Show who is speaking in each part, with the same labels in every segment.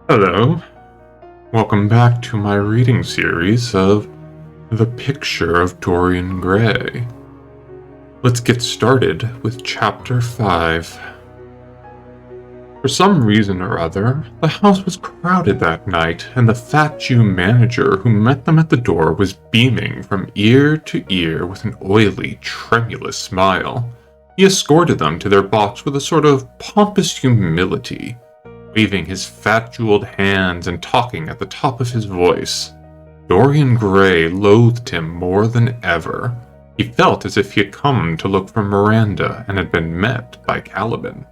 Speaker 1: Hello, welcome back to my reading series of The Picture of Dorian Gray. Let's get started with Chapter 5. For some reason or other, the house was crowded that night, and the fat Jew manager who met them at the door was beaming from ear to ear with an oily, tremulous smile. He escorted them to their box with a sort of pompous humility, waving his fat jeweled hands and talking at the top of his voice. Dorian Gray loathed him more than ever. He felt as if he had come to look for Miranda and had been met by Caliban.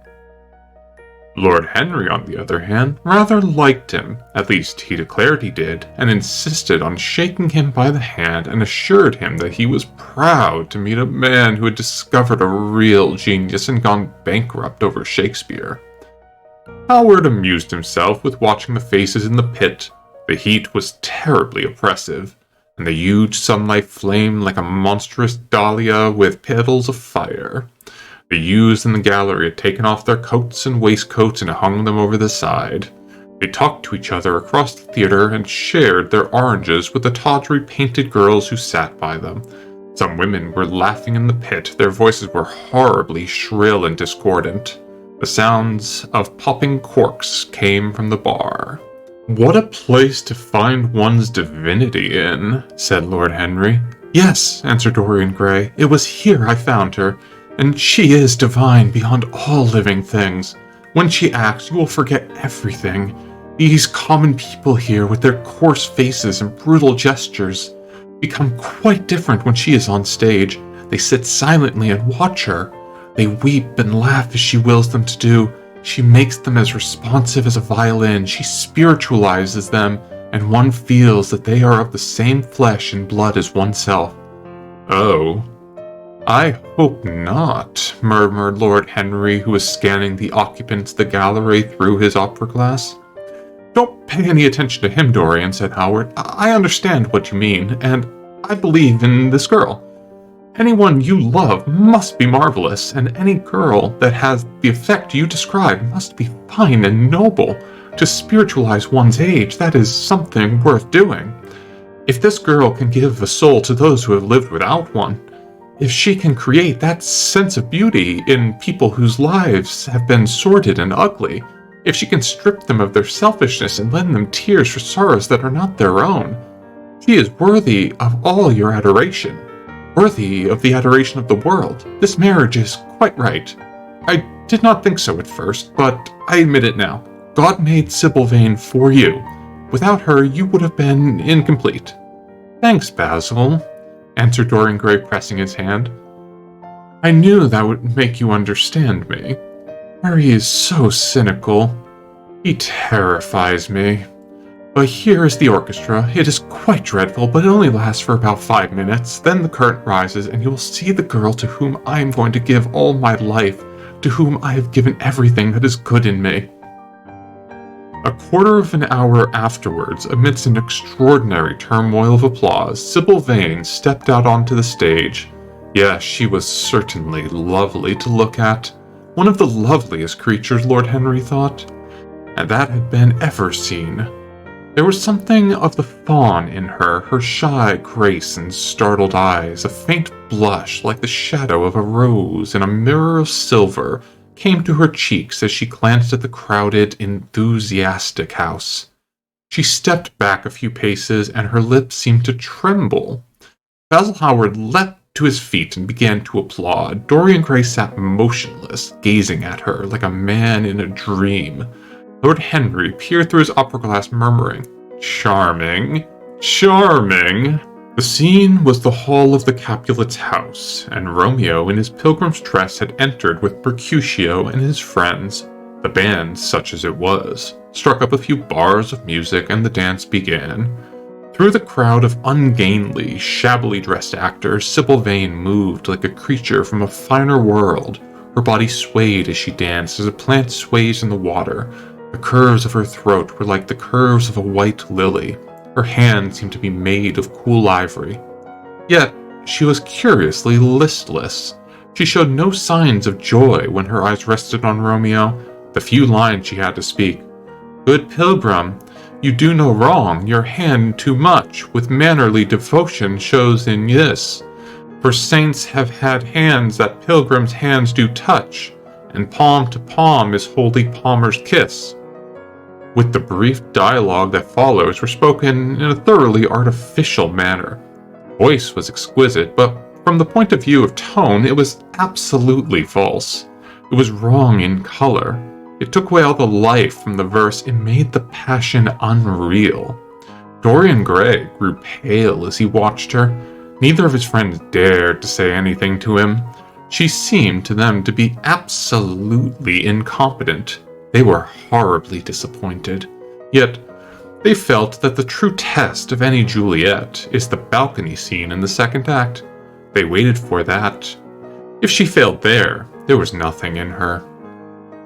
Speaker 1: Lord Henry, on the other hand, rather liked him, at least he declared he did, and insisted on shaking him by the hand and assured him that he was proud to meet a man who had discovered a real genius and gone bankrupt over Shakespeare. Hallward amused himself with watching the faces in the pit. The heat was terribly oppressive, and the huge sunlight flamed like a monstrous dahlia with petals of fire. The youths in the gallery had taken off their coats and waistcoats and hung them over the side. They talked to each other across the theater and shared their oranges with the tawdry painted girls who sat by them. Some women were laughing in the pit. Their voices were horribly shrill and discordant. The sounds of popping corks came from the bar. "What a place to find one's divinity in," said Lord Henry. "Yes," answered Dorian Gray, "it was here I found her, and she is divine beyond all living things. When she acts, you will forget everything. These common people here, with their coarse faces and brutal gestures, become quite different when she is on stage. They sit silently and watch her. They weep and laugh as she wills them to do. She makes them as responsive as a violin. She spiritualizes them, and one feels that they are of the same flesh and blood as oneself." "Oh, I hope not," murmured Lord Henry, who was scanning the occupants of the gallery through his opera glass. "Don't pay any attention to him, Dorian," said Hallward. "I understand what you mean, and I believe in this girl. Anyone you love must be marvelous, and any girl that has the effect you describe must be fine and noble. To spiritualize one's age, that is something worth doing. If this girl can give a soul to those who have lived without one, if she can create that sense of beauty in people whose lives have been sordid and ugly, if she can strip them of their selfishness and lend them tears for sorrows that are not their own, she is worthy of all your adoration. Worthy of the adoration of the world. This marriage is quite right. I did not think so at first, but I admit it now. God made Sybil Vane for you. Without her, you would have been incomplete." "Thanks, Basil," answered Dorian Gray, pressing his hand. "I knew that would make you understand me. Harry is so cynical. He terrifies me. But here is the orchestra. It is quite dreadful, but it only lasts for about 5 minutes. Then the curtain rises, and you will see the girl to whom I am going to give all my life, to whom I have given everything that is good in me." A quarter of an hour afterwards, amidst an extraordinary turmoil of applause, Sybil Vane stepped out onto the stage. Yes, she was certainly lovely to look at. One of the loveliest creatures, Lord Henry thought, and that had been ever seen. There was something of the fawn in her shy grace and startled eyes, a faint blush like the shadow of a rose in a mirror of silver came to her cheeks as she glanced at the crowded, enthusiastic house. She stepped back a few paces, and her lips seemed to tremble. Basil Hallward leapt to his feet and began to applaud. Dorian Gray sat motionless, gazing at her like a man in a dream. Lord Henry peered through his opera glass, murmuring, "Charming, charming." The scene was the hall of the Capulets' house, and Romeo in his pilgrim's dress had entered with Mercutio and his friends. The band, such as it was, struck up a few bars of music, and the dance began. Through the crowd of ungainly, shabbily dressed actors, Sybil Vane moved like a creature from a finer world. Her body swayed as she danced, as a plant sways in the water. The curves of her throat were like the curves of a white lily. Her hands seemed to be made of cool ivory. Yet she was curiously listless. She showed no signs of joy when her eyes rested on Romeo. The few lines she had to speak Good pilgrim, you do no wrong, your hand too much, with mannerly devotion shows in this. For saints have had hands that pilgrims' hands do touch, and palm to palm is holy palmer's kiss. With the brief dialogue that follows were spoken in a thoroughly artificial manner. Voice was exquisite, but from the point of view of tone, it was absolutely false. It was wrong in color. It took away all the life from the verse. It made the passion unreal. Dorian Gray grew pale as he watched her. Neither of his friends dared to say anything to him. She seemed to them to be absolutely incompetent. They were horribly disappointed. Yet, they felt that the true test of any Juliet is the balcony scene in the second act. They waited for that. If she failed there was nothing in her.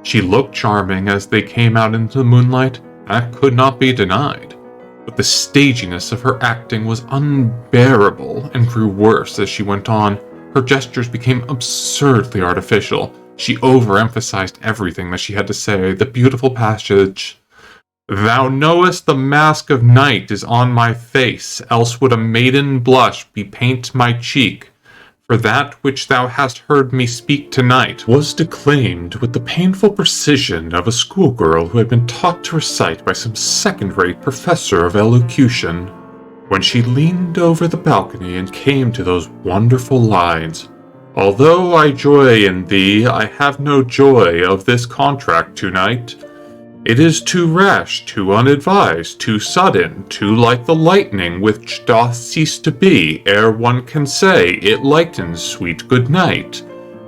Speaker 1: She looked charming as they came out into the moonlight. That could not be denied. But the staginess of her acting was unbearable and grew worse as she went on. Her gestures became absurdly artificial. She overemphasized everything that she had to say. The beautiful passage, "Thou knowest the mask of night is on my face, else would a maiden blush bepaint my cheek. For that which thou hast heard me speak tonight," was declaimed with the painful precision of a schoolgirl who had been taught to recite by some second-rate professor of elocution. When she leaned over the balcony and came to those wonderful lines, "Although I joy in thee, I have no joy of this contract tonight. It is too rash, too unadvised, too sudden, too like the lightning which doth cease to be, ere one can say it lightens sweet good night.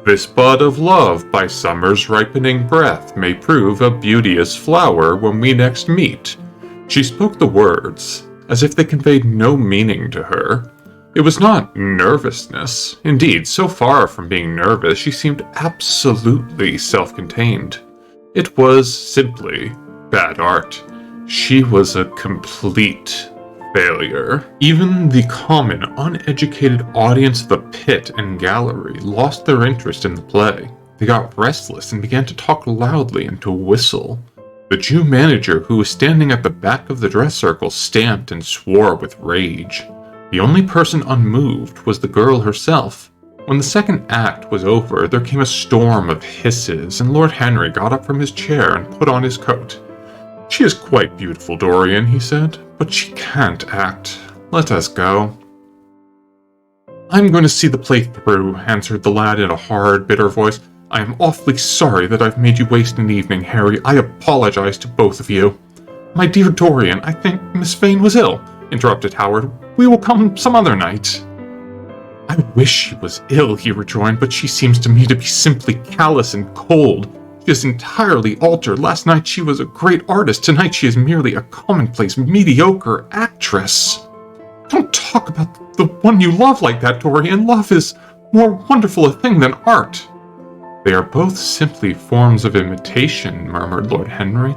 Speaker 1: This bud of love by summer's ripening breath may prove a beauteous flower when we next meet." She spoke the words as if they conveyed no meaning to her. It was not nervousness. Indeed, so far from being nervous, she seemed absolutely self-contained. It was simply bad art. She was a complete failure. Even the common, uneducated audience of the pit and gallery lost their interest in the play. They got restless and began to talk loudly and to whistle. The Jew manager, who was standing at the back of the dress circle, stamped and swore with rage. The only person unmoved was the girl herself. When the second act was over, there came a storm of hisses, and Lord Henry got up from his chair and put on his coat. "She is quite beautiful, Dorian," he said, "but she can't act. Let us go." "I'm going to see the play through," answered the lad in a hard, bitter voice. "I am awfully sorry that I've made you waste an evening, Harry. I apologize to both of you." "My dear Dorian, I think Miss Vane was ill," interrupted Howard. "We will come some other night." "I wish she was ill," he rejoined, "but she seems to me to be simply callous and cold. She is entirely altered. Last night she was a great artist. Tonight she is merely a commonplace, mediocre actress." "Don't talk about the one you love like that, Dorian. Love is more wonderful a thing than art." "They are both simply forms of imitation," murmured Lord Henry.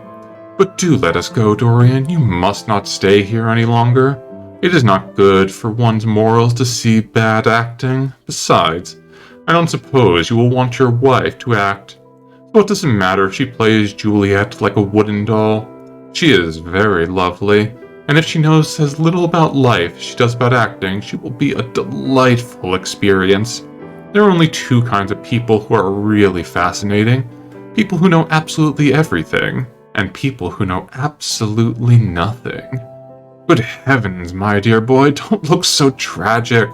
Speaker 1: "But do let us go, Dorian. You must not stay here any longer. It is not good for one's morals to see bad acting. Besides, I don't suppose you will want your wife to act. So what does it matter if she plays Juliet like a wooden doll? She is very lovely, and if she knows as little about life as she does about acting, she will be a delightful experience. There are only two kinds of people who are really fascinating: people who know absolutely everything, and people who know absolutely nothing." "Good heavens, my dear boy, don't look so tragic.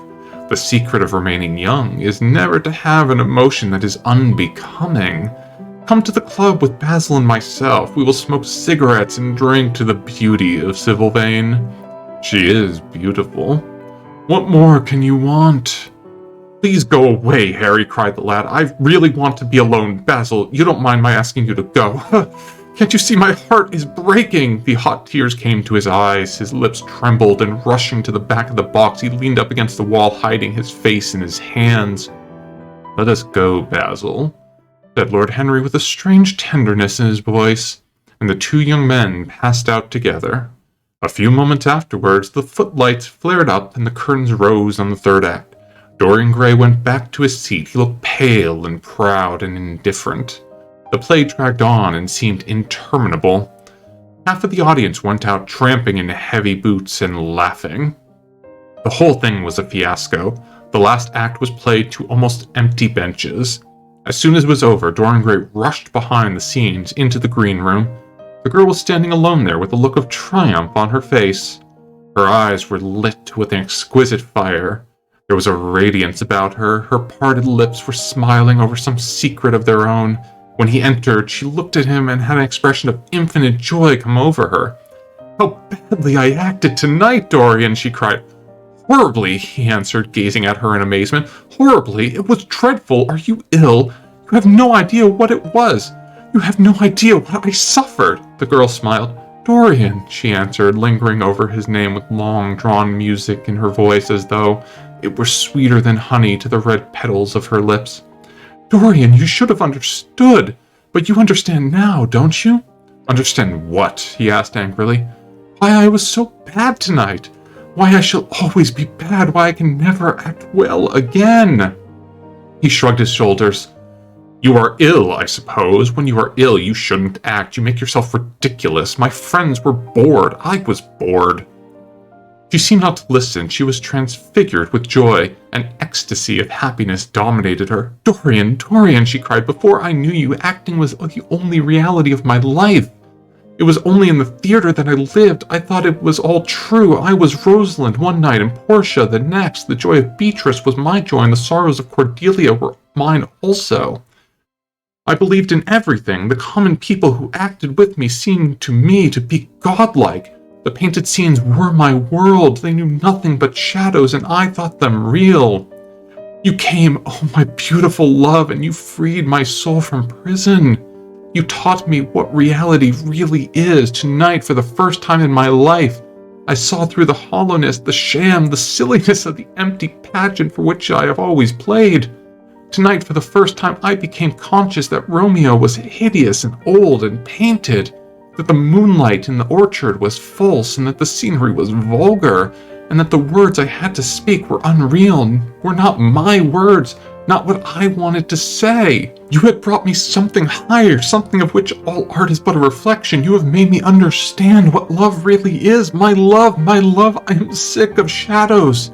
Speaker 1: The secret of remaining young is never to have an emotion that is unbecoming. Come to the club with Basil and myself. We will smoke cigarettes and drink to the beauty of Sybil Vane. She is beautiful. What more can you want?" "Please go away, Harry," cried the lad. "I really want to be alone. Basil, you don't mind my asking you to go? Can't you see my heart is breaking?" The hot tears came to his eyes, his lips trembled, and rushing to the back of the box, he leaned up against the wall, hiding his face in his hands. "Let us go, Basil," said Lord Henry with a strange tenderness in his voice, and the two young men passed out together. A few moments afterwards, the footlights flared up and the curtains rose on the third act. Dorian Gray went back to his seat. He looked pale and proud and indifferent. The play dragged on and seemed interminable. Half of the audience went out tramping in heavy boots and laughing. The whole thing was a fiasco. The last act was played to almost empty benches. As soon as it was over, Dorian Gray rushed behind the scenes into the green room. The girl was standing alone there with a look of triumph on her face. Her eyes were lit with an exquisite fire. There was a radiance about her. Her parted lips were smiling over some secret of their own. When he entered, she looked at him and had an expression of infinite joy come over her. "How badly I acted tonight, Dorian," she cried. "Horribly," he answered, gazing at her in amazement. "Horribly. It was dreadful. Are you ill? You have no idea what it was. You have no idea what I suffered." The girl smiled. "Dorian," she answered, lingering over his name with long-drawn music in her voice as though it were sweeter than honey to the red petals of her lips. "Dorian, you should have understood. But you understand now, don't you?" "Understand what?" he asked angrily. "Why I was so bad tonight. Why I shall always be bad. Why I can never act well again." He shrugged his shoulders. "You are ill, I suppose. When you are ill, you shouldn't act. You make yourself ridiculous. My friends were bored. I was bored." She seemed not to listen. She was transfigured with joy. An ecstasy of happiness dominated her. "Dorian, Dorian," she cried, "before I knew you, acting was the only reality of my life. It was only in the theater that I lived. I thought it was all true. I was Rosalind one night and Portia the next. The joy of Beatrice was my joy, and the sorrows of Cordelia were mine also. I believed in everything. The common people who acted with me seemed to me to be godlike. The painted scenes were my world. They knew nothing but shadows, and I thought them real. You came, oh my beautiful love, and you freed my soul from prison. You taught me what reality really is. Tonight, for the first time in my life, I saw through the hollowness, the sham, the silliness of the empty pageant for which I have always played. Tonight, for the first time, I became conscious that Romeo was hideous and old and painted, that the moonlight in the orchard was false, and that the scenery was vulgar, and that the words I had to speak were unreal, were not my words, not what I wanted to say. You had brought me something higher, something of which all art is but a reflection. You have made me understand what love really is. My love, I am sick of shadows.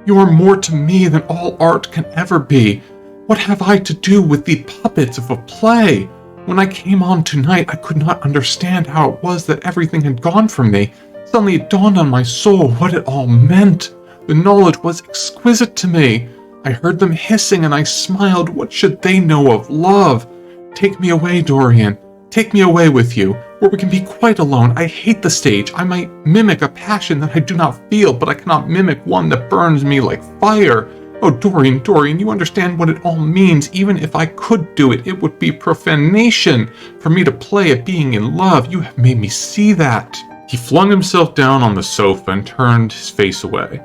Speaker 1: You are more to me than all art can ever be. What have I to do with the puppets of a play? When I came on tonight, I could not understand how it was that everything had gone from me. Suddenly it dawned on my soul what it all meant. The knowledge was exquisite to me. I heard them hissing and I smiled. What should they know of love? Take me away, Dorian. Take me away with you, where we can be quite alone. I hate the stage. I might mimic a passion that I do not feel, but I cannot mimic one that burns me like fire. Oh, Dorian, you understand what it all means. Even if I could do it, it would be profanation for me to play at being in love. You have made me see that." He flung himself down on the sofa and turned his face away.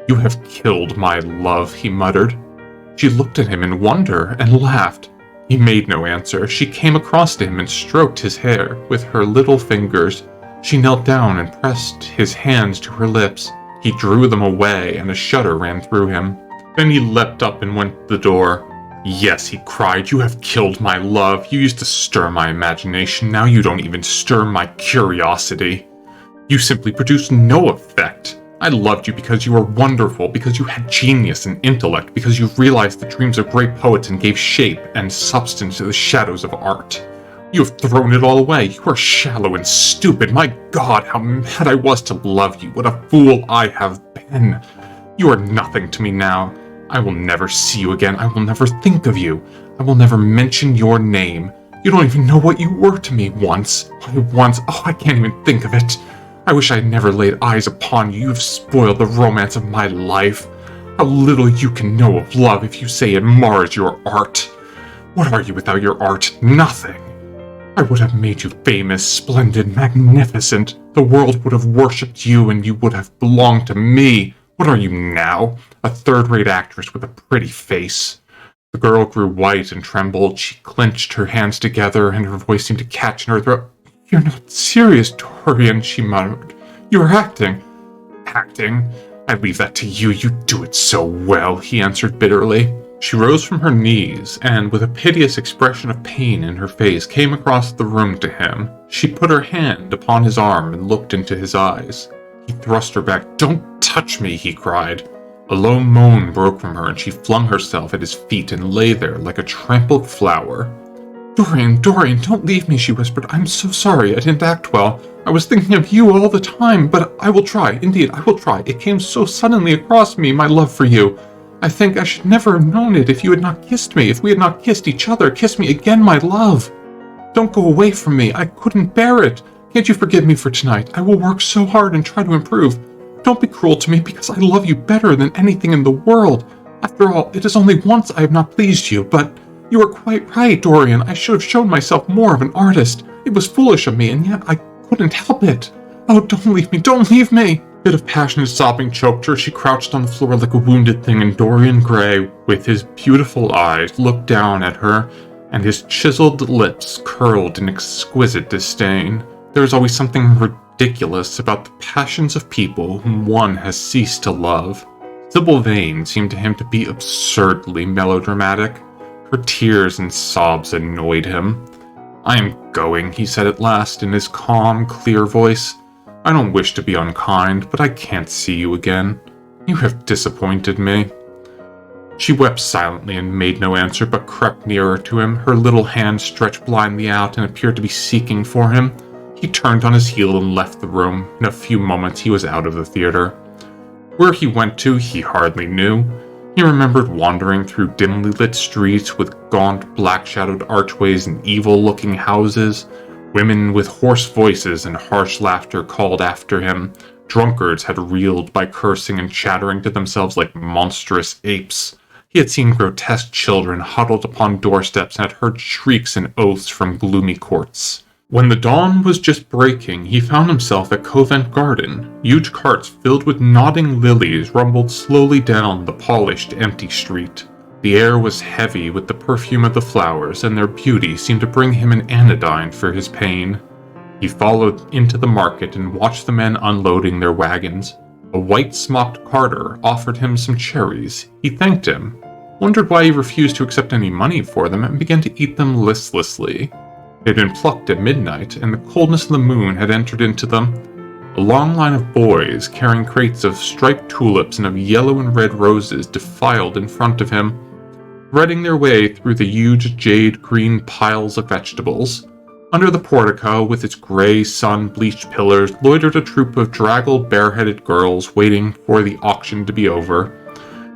Speaker 1: "You have killed my love," he muttered. She looked at him in wonder and laughed. He made no answer. She came across to him and stroked his hair with her little fingers. She knelt down and pressed his hands to her lips. He drew them away, and a shudder ran through him. Then he leapt up and went to the door. "Yes," he cried, "you have killed my love. You used to stir my imagination. Now you don't even stir my curiosity. You simply produce no effect. I loved you because you were wonderful, because you had genius and intellect, because you realized the dreams of great poets and gave shape and substance to the shadows of art. You have thrown it all away. You are shallow and stupid. My God, how mad I was to love you. What a fool I have been. You are nothing to me now. I will never see you again. I will never think of you. I will never mention your name. You don't even know what you were to me once. Oh, I can't even think of it. I wish I had never laid eyes upon you. You have spoiled the romance of my life. How little you can know of love if you say it mars your art. What are you without your art? Nothing. I would have made you famous, splendid, magnificent. The world would have worshipped you, and you would have belonged to me. What are you now? A third-rate actress with a pretty face." The girl grew white and trembled. She clenched her hands together, and her voice seemed to catch in her throat. "You're not serious, Dorian," she muttered. "You are acting." "Acting? I leave that to you. You do it so well," he answered bitterly. She rose from her knees and, with a piteous expression of pain in her face, came across the room to him. She put her hand upon his arm and looked into his eyes. He thrust her back. "Don't touch me," he cried. A low moan broke from her, and she flung herself at his feet and lay there like a trampled flower. Dorian, don't leave me," she whispered. "I'm so sorry. I didn't act well. I was thinking of you all the time, but I will try. Indeed, I will try. It came so suddenly across me, my love for you. I think I should never have known it if you had not kissed me, if we had not kissed each other. Kiss me again, my love. Don't go away from me. I couldn't bear it. Can't you forgive me for tonight? I will work so hard and try to improve. Don't be cruel to me, because I love you better than anything in the world. After all, it is only once I have not pleased you, but you are quite right, Dorian. I should have shown myself more of an artist. It was foolish of me, and yet I couldn't help it. Oh, don't leave me, don't leave me." A bit of passionate sobbing choked her. She crouched on the floor like a wounded thing, and Dorian Gray, with his beautiful eyes, looked down at her, and his chiseled lips curled in exquisite disdain. There is always something ridiculous about the passions of people whom one has ceased to love. Sybil Vane seemed to him to be absurdly melodramatic. Her tears and sobs annoyed him. "I am going," he said at last in his calm, clear voice. "I don't wish to be unkind, but I can't see you again. You have disappointed me." She wept silently and made no answer, but crept nearer to him, her little hand stretched blindly out and appeared to be seeking for him. He turned on his heel and left the room. In a few moments he was out of the theater. Where he went to, he hardly knew. He remembered wandering through dimly lit streets with gaunt, black-shadowed archways and evil-looking houses. Women with hoarse voices and harsh laughter called after him. Drunkards had reeled by cursing and chattering to themselves like monstrous apes. He had seen grotesque children huddled upon doorsteps and had heard shrieks and oaths from gloomy courts. When the dawn was just breaking, he found himself at Covent Garden. Huge carts filled with nodding lilies rumbled slowly down the polished, empty street. The air was heavy with the perfume of the flowers, and their beauty seemed to bring him an anodyne for his pain. He followed into the market and watched the men unloading their wagons. A white-smocked carter offered him some cherries. He thanked him, wondered why he refused to accept any money for them, and began to eat them listlessly. They had been plucked at midnight, and the coldness of the moon had entered into them. A long line of boys, carrying crates of striped tulips and of yellow and red roses, defiled in front of him, threading their way through the huge jade-green piles of vegetables. Under the portico, with its gray, sun-bleached pillars, loitered a troop of draggled, bareheaded girls waiting for the auction to be over.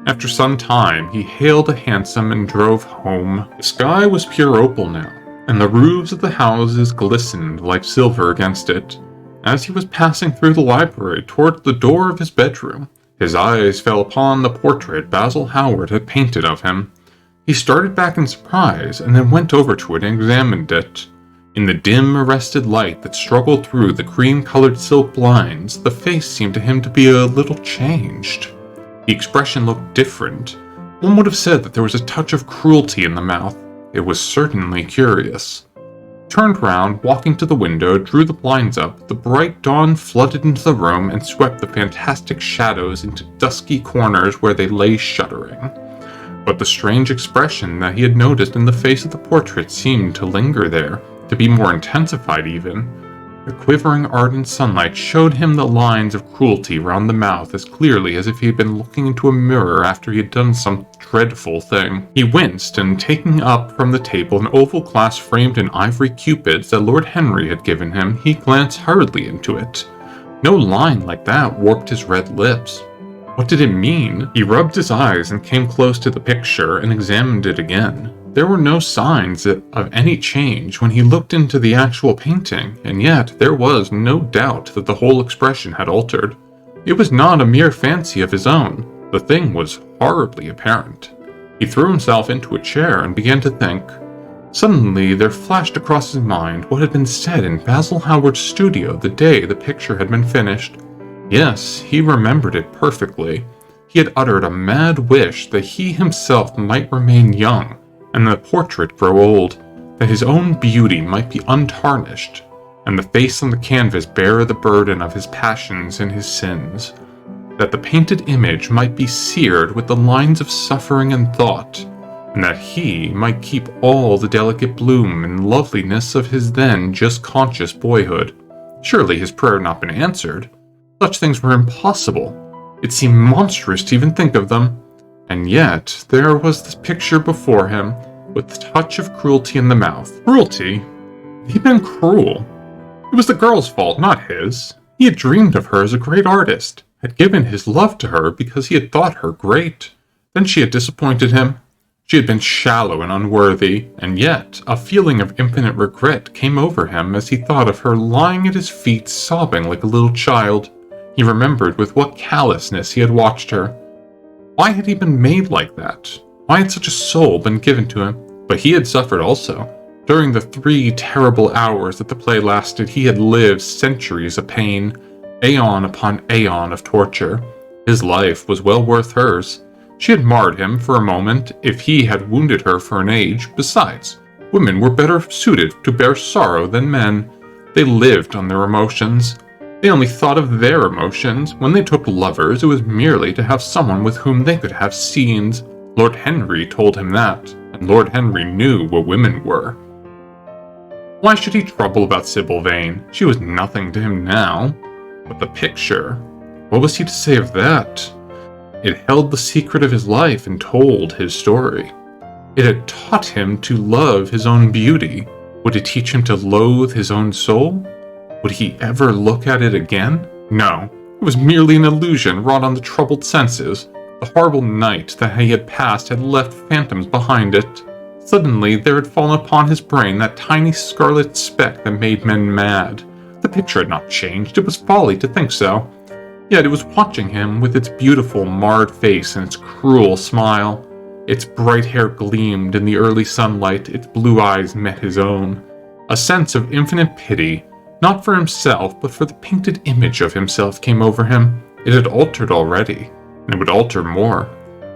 Speaker 1: After some time, he hailed a hansom and drove home. The sky was pure opal now, and the roofs of the houses glistened like silver against it. As he was passing through the library toward the door of his bedroom, his eyes fell upon the portrait Basil Hallward had painted of him. He started back in surprise, and then went over to it and examined it. In the dim, arrested light that struggled through the cream-colored silk blinds, the face seemed to him to be a little changed. The expression looked different. One would have said that there was a touch of cruelty in the mouth. It was certainly curious. He turned round, walking to the window, drew the blinds up. The bright dawn flooded into the room and swept the fantastic shadows into dusky corners where they lay shuddering. But the strange expression that he had noticed in the face of the portrait seemed to linger there, to be more intensified even. The quivering ardent sunlight showed him the lines of cruelty round the mouth as clearly as if he had been looking into a mirror after he had done some dreadful thing. He winced, and taking up from the table an oval glass framed in ivory cupids that Lord Henry had given him, he glanced hurriedly into it. No line like that warped his red lips. What did it mean? He rubbed his eyes and came close to the picture and examined it again. There were no signs of any change when he looked into the actual painting, and yet there was no doubt that the whole expression had altered. It was not a mere fancy of his own. The thing was horribly apparent. He threw himself into a chair and began to think. Suddenly there flashed across his mind what had been said in Basil Hallward's studio the day the picture had been finished. Yes, he remembered it perfectly. He had uttered a mad wish that he himself might remain young, and the portrait grow old, that his own beauty might be untarnished, and the face on the canvas bear the burden of his passions and his sins, that the painted image might be seared with the lines of suffering and thought, and that he might keep all the delicate bloom and loveliness of his then just conscious boyhood. Surely his prayer had not been answered. Such things were impossible. It seemed monstrous to even think of them. And yet, there was this picture before him, with the touch of cruelty in the mouth. Cruelty? He'd been cruel. It was the girl's fault, not his. He had dreamed of her as a great artist, had given his love to her because he had thought her great. Then she had disappointed him. She had been shallow and unworthy, and yet a feeling of infinite regret came over him as he thought of her lying at his feet sobbing like a little child. He remembered with what callousness he had watched her. Why had he been made like that? Why had such a soul been given to him? But he had suffered also. During the 3 terrible hours that the play lasted, he had lived centuries of pain, aeon upon aeon of torture. His life was well worth hers. She had marred him for a moment if he had wounded her for an age. Besides, women were better suited to bear sorrow than men. They lived on their emotions. They only thought of their emotions. When they took lovers, it was merely to have someone with whom they could have scenes. Lord Henry told him that, and Lord Henry knew what women were. Why should he trouble about Sybil Vane? She was nothing to him now. But the picture, what was he to say of that? It held the secret of his life and told his story. It had taught him to love his own beauty. Would it teach him to loathe his own soul? Would he ever look at it again? No, it was merely an illusion wrought on the troubled senses. The horrible night that he had passed had left phantoms behind it. Suddenly there had fallen upon his brain that tiny scarlet speck that made men mad. The picture had not changed. It was folly to think so. Yet it was watching him with its beautiful, marred face and its cruel smile. Its bright hair gleamed in the early sunlight. Its blue eyes met his own. A sense of infinite pity, not for himself, but for the painted image of himself, came over him. It had altered already, and it would alter more.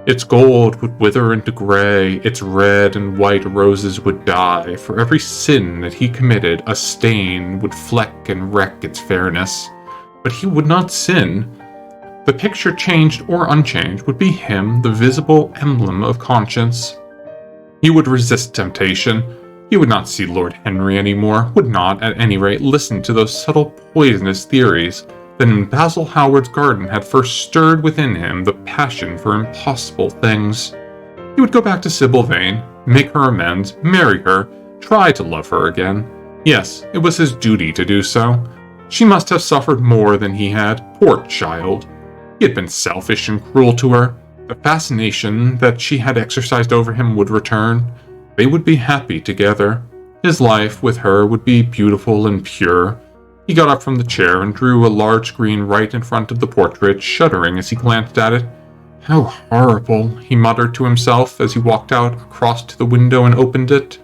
Speaker 1: Its gold would wither into gray, its red and white roses would die. For every sin that he committed, a stain would fleck and wreck its fairness. But he would not sin. The picture, changed or unchanged, would be him, the visible emblem of conscience. He would resist temptation. He would not see Lord Henry anymore, would not, at any rate, listen to those subtle poisonous theories that in Basil Hallward's garden had first stirred within him the passion for impossible things. He would go back to Sybil Vane, make her amends, marry her, try to love her again. Yes, it was his duty to do so. She must have suffered more than he had, poor child. He had been selfish and cruel to her. The fascination that she had exercised over him would return. They would be happy together. His life with her would be beautiful and pure. He got up from the chair and drew a large screen right in front of the portrait, shuddering as he glanced at it. How horrible, he muttered to himself as he walked out across to the window and opened it.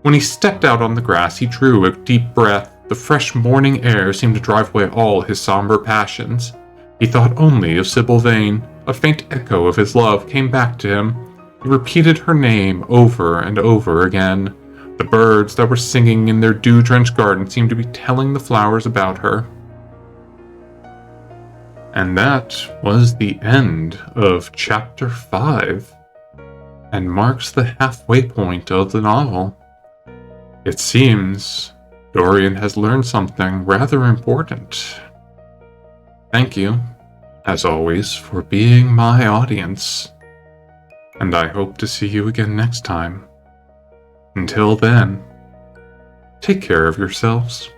Speaker 1: When he stepped out on the grass, he drew a deep breath. The fresh morning air seemed to drive away all his somber passions. He thought only of Sybil Vane. A faint echo of his love came back to him. He repeated her name over and over again. The birds that were singing in their dew-drenched garden seemed to be telling the flowers about her. And that was the end of Chapter 5, and marks the halfway point of the novel. It seems Dorian has learned something rather important. Thank you, as always, for being my audience, and I hope to see you again next time. Until then, take care of yourselves.